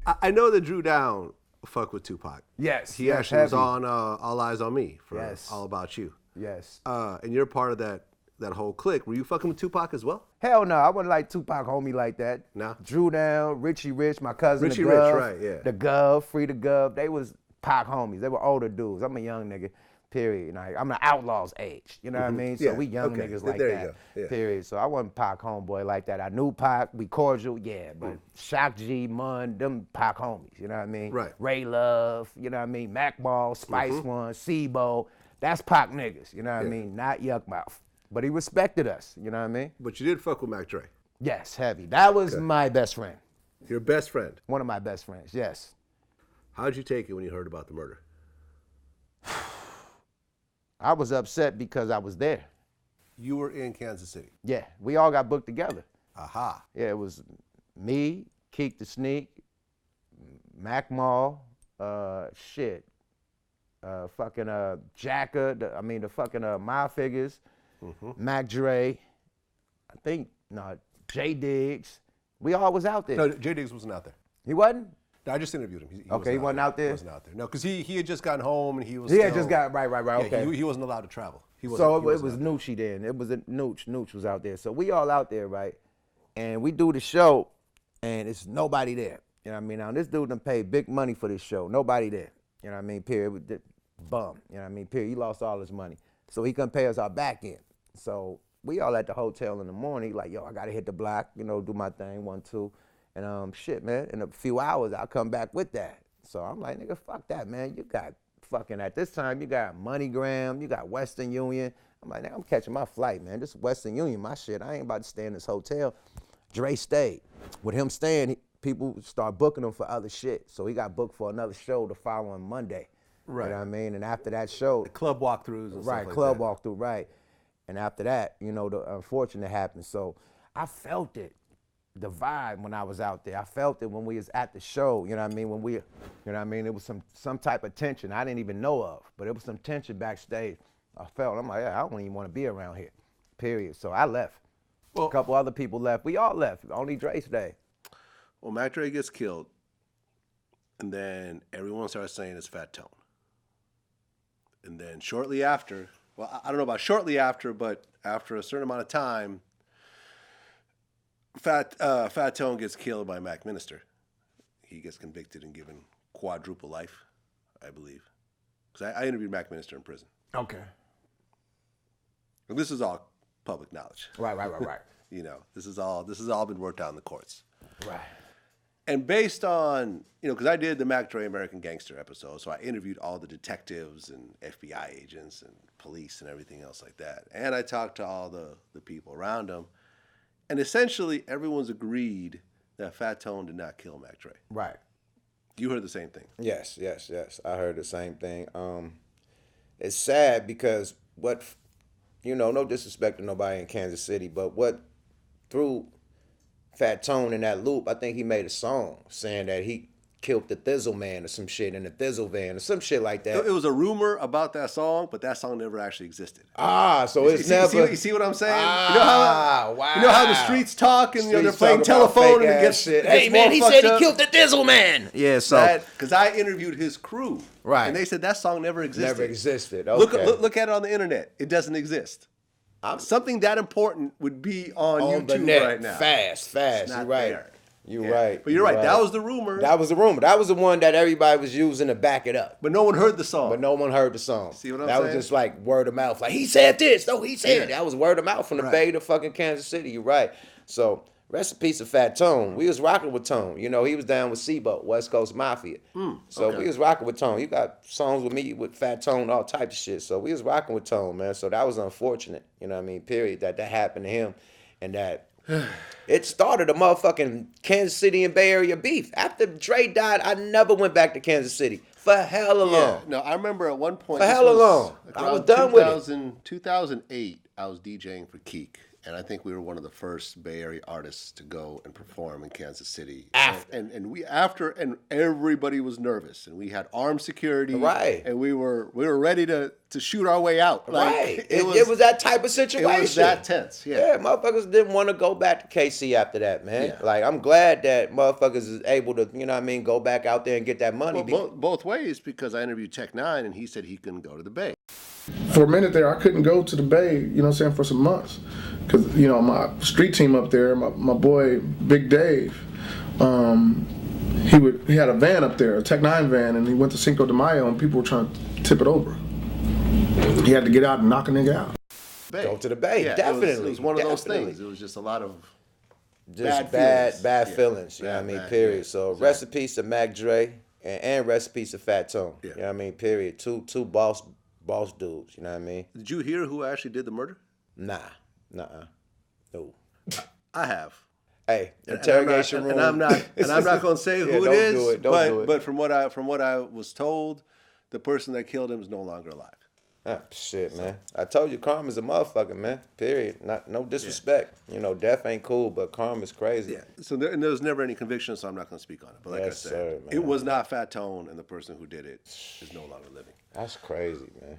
I know that Drew Down fuck with Tupac. Yes. He actually was on All Eyes on Me for All About You. Yes. And you're part of that whole clique. Were you fucking with Tupac as well? Hell no, I wouldn't like Tupac homie like that. No. Drew Down, Richie Rich, my cousin Richie the Gov, Rich, right, yeah. The Gov, Free the Gov, they was Pac homies. They were older dudes. I'm a young nigga, period. Like, I'm the outlaw's age, you know what I mean? So we young niggas like there that, you go. Yeah. period. So I wasn't Pac homeboy like that. I knew Pac, we cordial, but Shock G, Mun, them Pac homies, you know what I mean? Right. Ray Love, you know what I mean? Mac Ball, Spice One, Sebo, that's Pac niggas, you know what I mean? Not Yukmouth. But he respected us, you know what I mean? But you did fuck with Mac Dre. Yes, heavy. That was my best friend. Your best friend. One of my best friends, yes. How'd you take it when you heard about the murder? I was upset because I was there. You were in Kansas City. Yeah, we all got booked together. Aha. Yeah, it was me, Keek the Sneak, Mac Mall, fucking Jacka, the fucking My Figures, Mac Dre, J Diggs. We all was out there. No, J Diggs wasn't out there. He wasn't? No, I just interviewed him. He wasn't out there? He wasn't out there. No, because he had just gotten home and he was He had just got, right, okay. He wasn't allowed to travel. It was Noochie then. It was Nooch was out there. So we all out there, right? And we do the show, and it's nobody there. You know what I mean? Now, this dude done paid big money for this show. Nobody there. You know what I mean? Period. Bum. You know what I mean? Period. He lost all his money. So he couldn't pay us our back end. So we all at the hotel in the morning, like, yo, I got to hit the block, do my thing, 1, 2. And shit, man, in a few hours, I'll come back with that. So I'm like, nigga, fuck that, man. You got fucking, at this time, you got MoneyGram, you got Western Union. I'm like, nigga, I'm catching my flight, man. This is Western Union, my shit. I ain't about to stay in this hotel. Dre stayed. With him staying, people start booking him for other shit. So he got booked for another show the following Monday. Right. You know what I mean? And after that show. The club walkthroughs and stuff like that. Right, club walkthrough, right. And after that, the unfortunate happened. So I felt it. The vibe when I was out there. I felt it when we was at the show, you know what I mean? It was some type of tension I didn't even know of, but it was some tension backstage. I'm like, yeah, I don't even want to be around here, period. So I left. Well, a couple other people left. We all left. Only Dre stayed. Well, Mac Dre gets killed, and then everyone starts saying it's Fat Tone. And then shortly after, well, I don't know about shortly after, but after a certain amount of time, Fat Tone gets killed by Mac Minister. He gets convicted and given quadruple life, I believe. Because I interviewed Mac Minister in prison. Okay. And this is all public knowledge. Right. This is all been worked out in the courts. Right. And based on, because I did the Mac Dre American Gangster episode, so I interviewed all the detectives and FBI agents and police and everything else like that. And I talked to all the people around him. And essentially, everyone's agreed that Fat Tone did not kill Mac Dre. Right. You heard the same thing. Yes. I heard the same thing. It's sad because no disrespect to nobody in Kansas City, but what threw Fat Tone in that loop, I think he made a song saying that he killed the Thizzle Man or some shit in the Thizzle van or some shit like that. It was a rumor about that song, but that song never actually existed. So it's never. You see what I'm saying? Wow. You know how the streets talk and they're playing telephone and it gets shit. Hey man, he said he killed the Thizzle Man. Yeah, so because I interviewed his crew, right, and they said that song never existed. Never existed. Okay. Look at it on the internet. It doesn't exist. Something that important would be on YouTube the net, right now. Fast. You're right. There. You're right. But you're right. That was the rumor. That was the rumor. That was the one that everybody was using to back it up. But no one heard the song. See what I'm saying? That was just like word of mouth. Like, he said this. No, he said that. Was word of mouth from the Bay to fucking Kansas City. You're right. So, rest in peace of Fat Tone. We was rocking with Tone. He was down with Sebo, West Coast Mafia. So, we was rocking with Tone. You got songs with me, with Fat Tone, all types of shit. So, we was rocking with Tone, man. So, that was unfortunate. You know what I mean? Period. That happened to him. And that... It started a motherfucking Kansas City and Bay Area beef. After Dre died, I never went back to Kansas City for hella long. No, I remember at one point. For hella long. I was done with it. 2008, I was DJing for Keek. And I think we were one of the first Bay Area artists to go and perform in Kansas City. After. And everybody was nervous, and we had armed security, Right. And we were ready to shoot our way out. Right. It was that type of situation. It was that tense. Yeah, motherfuckers didn't want to go back to KC after that, man. Yeah. Like, I'm glad that motherfuckers is able to, you know what I mean, go back out there and get that money. Well, both ways, because I interviewed Tech Nine, and he said he couldn't go to the Bay. For a minute there, I couldn't go to the Bay, you know what I'm saying, for some months. Because, you know, my street team up there, my boy, Big Dave, he had a van up there, a Tech 9 van, and he went to Cinco de Mayo, and people were trying to tip it over. He had to get out and knock a nigga out. Go to the Bay, Yeah, definitely. It was one of those things. It was just a lot of just bad feelings. You know what I mean? Period. Yeah, so exactly. rest in peace to Mac Dre and rest in peace to Fat Tone. Yeah. You know what I mean? Period. Two boss dudes. You know what I mean? Did you hear who actually did the murder? Nah. No. I have. Hey, interrogation room. And I'm not going to say who don't it is. do it. Don't do it. But from what I was told, the person that killed him is no longer alive. Ah, shit, man. I told you, karma's a motherfucker, man. Period. No disrespect. You know, death ain't cool, but karma's crazy. Yeah. So there was never any conviction, so I'm not going to speak on it. But like Yes, I said, sir, man. it was not Fat Tone, and the person who did it is no longer living. That's crazy, man.